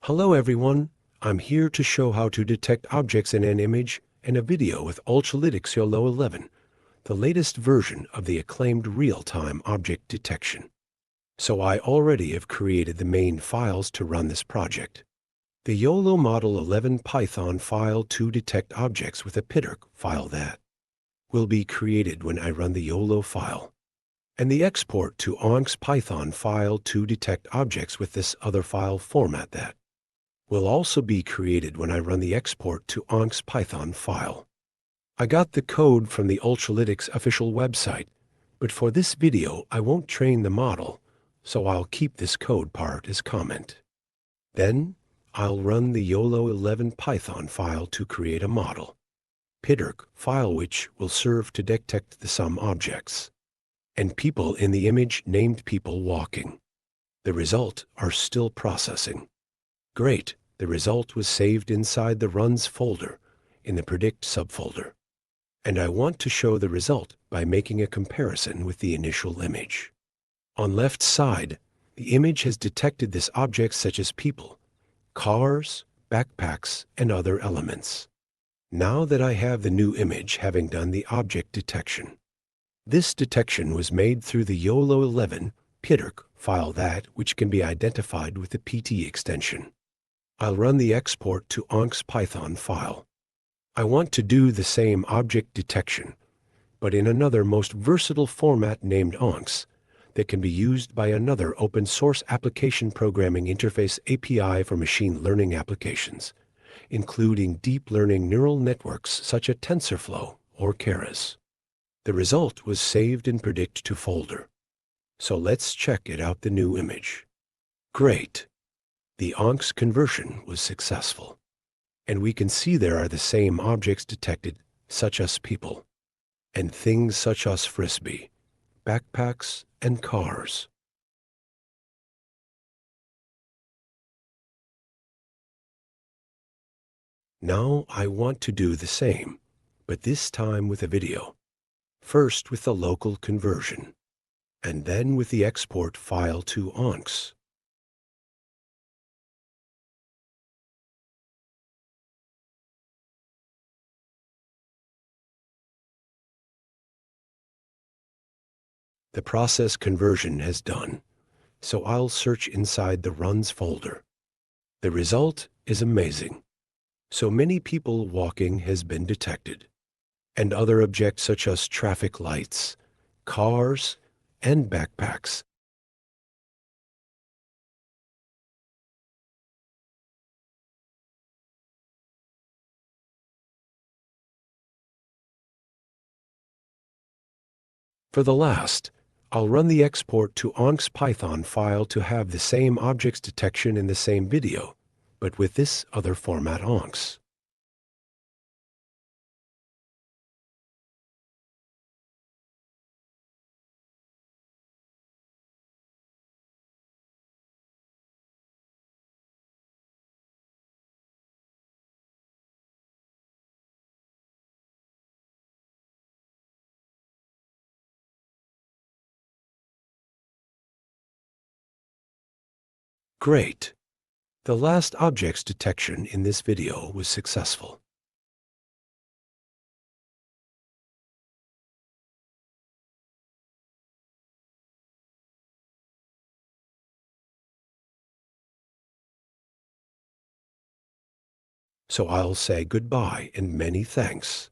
Hello everyone, I'm here to show how to detect objects in an image and a video with Ultralytics YOLO 11, the latest version of the acclaimed real-time object detection. So I already have created the main files to run this project. The YOLO Model 11 Python file to detect objects with a PIDRC file that will be created when I run the YOLO file. And the export to ONNX Python file to detect objects with this other file format that will also be created when I run the export to ONNX Python file. I got the code from the Ultralytics official website, but for this video I won't train the model, so I'll keep this code part as comment. Then I'll run the YOLO 11 Python file to create a model, PIDRC file which will serve to detect the some objects, and people in the image named people walking. The result are still processing. Great, the result was saved inside the runs folder in the predict subfolder. And I want to show the result by making a comparison with the initial image. On left side, the image has detected this objects such as people, cars, backpacks, and other elements. Now that I have the new image having done the object detection. This detection was made through the YOLO 11 PIDRC file that which can be identified with the PT extension. I'll run the export to ONNX Python file. I want to do the same object detection, but in another most versatile format named ONNX that can be used by another open source application programming interface API for machine learning applications, including deep learning neural networks such as TensorFlow or Keras. The result was saved in predict to folder. So let's check it out the new image. Great. The ONNX conversion was successful, and we can see there are the same objects detected, such as people, and things such as frisbee, backpacks, and cars. Now I want to do the same, but this time with a video. First with the local conversion, and then with the export file to ONNX. The process conversion has done, so I'll search inside the runs folder. The result is amazing. So many people walking has been detected, and other objects such as traffic lights, cars, and backpacks. For the last, I'll run the export to ONNX Python file to have the same objects detection in the same video, but with this other format ONNX. Great! The last objects detection in this video was successful. So I'll say goodbye and many thanks.